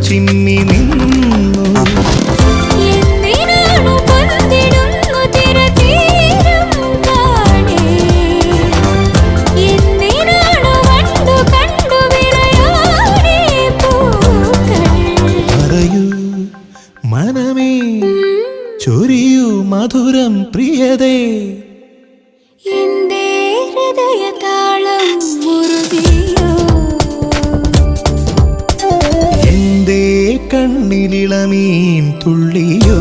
ചിമ്മി നിന്നു. പറയൂ മനമേ, ചൊരിയൂ മധുരം പ്രിയതേ, എന്റെ ഹൃദയതാളം മുറുകിയോ, എന്റെ കണ്ണിലിളമീൻ തുള്ളിയോ.